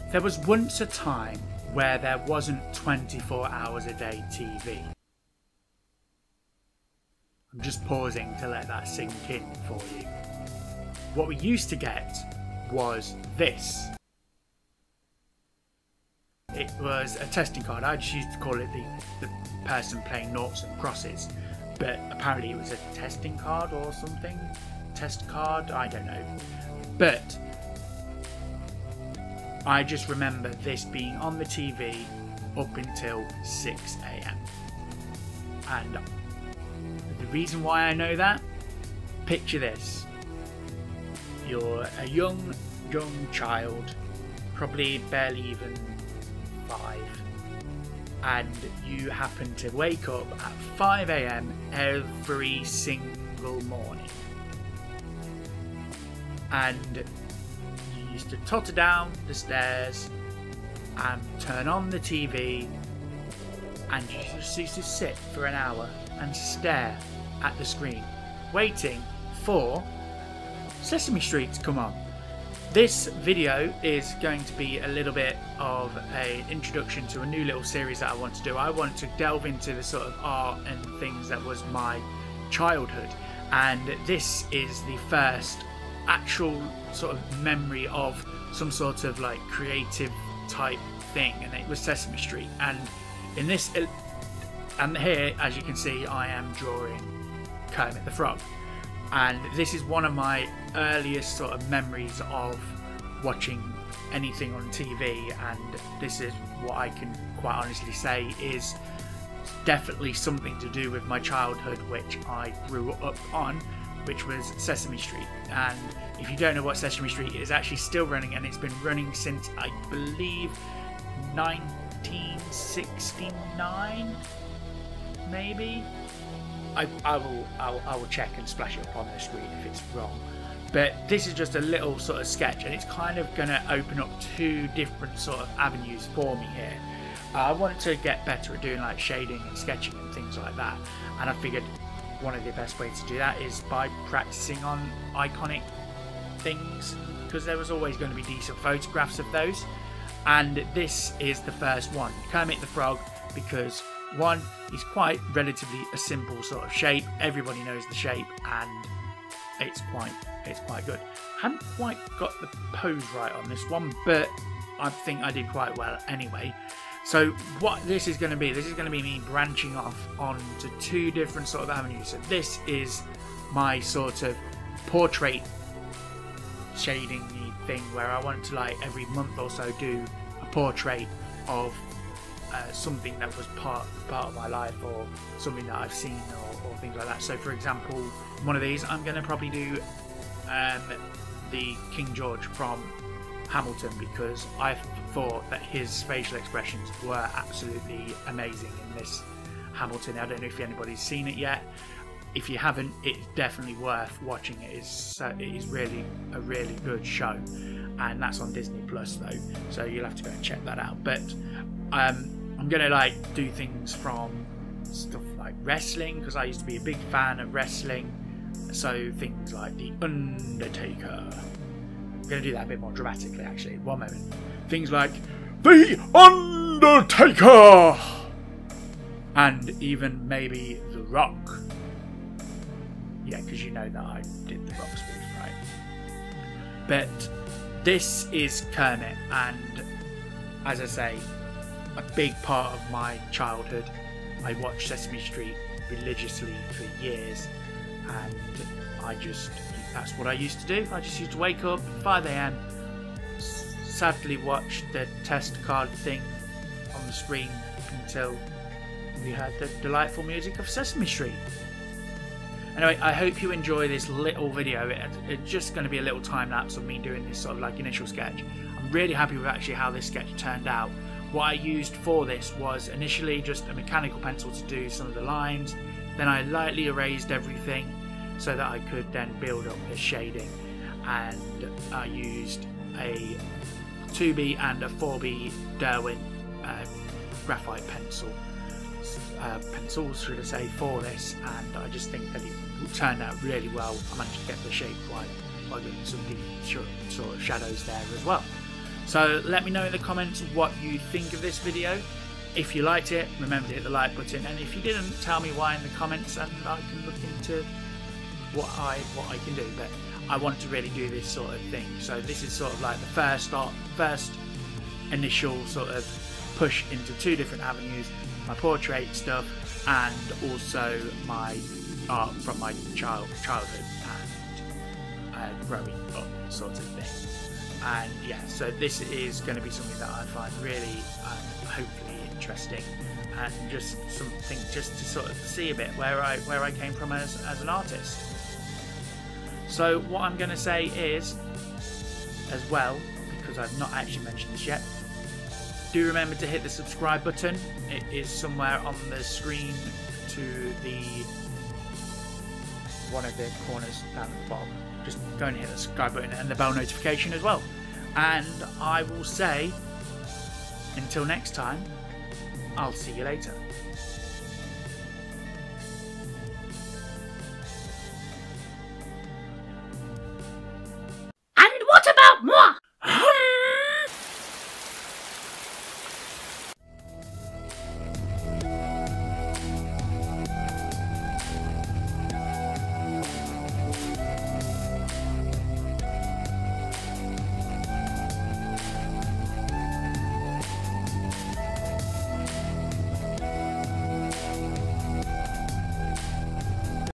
There was once a time where there wasn't 24 hours a day TV. I'm just pausing to let that sink in for you. What we used to get was this. It was a testing card. I just used to call it the person playing noughts and crosses, but apparently it was a testing card or something. Test card, I don't know. But I just remember this being on the TV up until 6 AM. And the reason why I know that, picture this. You're a young child, probably barely even 5, and you happen to wake up at 5 AM every single morning. And you used to totter down the stairs and turn on the TV, and you just used to sit for an hour and stare at the screen, waiting for Sesame Street to come on. This video is going to be a little bit of an introduction to a new little series that I want to do. I want to delve into the sort of art and things that was my childhood, and this is the first actual sort of memory of some sort of like creative type thing, and it was Sesame Street. And in this, and here, as you can see, I am drawing Kermit the Frog, and this is one of my earliest sort of memories of watching anything on TV, and this is what I can quite honestly say is definitely something to do with my childhood, which I grew up on, which was Sesame Street. And if you don't know what Sesame Street is, actually still running, and it's been running since I believe 1969, maybe. I will check and splash it up on the screen if it's wrong. But this is just a little sort of sketch, and it's kind of going to open up 2 different sort of avenues for me here. I wanted to get better at doing like shading and sketching and things like that, and I figured one of the best ways to do that is by practicing on iconic things, because there was always going to be decent photographs of those. And this is the first one, Kermit the Frog, because one, he's quite relatively a simple sort of shape. Everybody knows the shape, and it's quite good. Haven't quite got the pose right on this one, but I think I did quite well anyway. So what this is going to be me branching off onto 2 different sort of avenues. So this is my sort of portrait shading thing, where I want to like every month or so do a portrait of something that was part of my life, or something that I've seen, or things like that. So for example, one of these I'm going to probably do the King George from Hamilton, because I thought that his facial expressions were absolutely amazing in this Hamilton. I don't know if anybody's seen it yet. If you haven't, it's definitely worth watching. It is really a really good show, and that's on Disney Plus though, so you'll have to go and check that out. But I'm gonna like do things from stuff like wrestling, because I used to be a big fan of wrestling. So things like The Undertaker. I'm going to do that a bit more dramatically, actually. One moment. Things like The Undertaker! And even maybe The Rock. Yeah, because you know that I did The Rock spoof, right? But this is Kermit, and as I say, a big part of my childhood. I watched Sesame Street religiously for years, and that's what I used to do. I just used to wake up 5 AM, sadly watch the test card thing on the screen until we heard the delightful music of Sesame Street. Anyway, I hope you enjoy this little video. It's just going to be a little time lapse of me doing this sort of like initial sketch. I'm really happy with actually how this sketch turned out. What I used for this was initially just a mechanical pencil to do some of the lines, then I lightly erased everything so that I could then build up the shading, and I used a 2B and a 4B Derwent graphite pencils should I say, for this, and I just think that it turned out really well. I managed to get the shape quite good, and some deep sort of shadows there as well. So let me know in the comments what you think of this video. If you liked it, remember to hit the like button, and if you didn't, tell me why in the comments and I can look into what I can do. But I want to really do this sort of thing. So this is sort of like the first initial sort of push into two different avenues: my portrait stuff and also my art from my childhood and growing up sort of thing. And yeah, so this is going to be something that I find really hopefully interesting, and just something just to sort of see a bit where I came from as an artist. So what I'm going to say is, as well, because I've not actually mentioned this yet, do remember to hit the subscribe button. It is somewhere on the screen to the one of the corners down at the bottom. Just go and hit the subscribe button and the bell notification as well. And I will say, until next time, I'll see you later.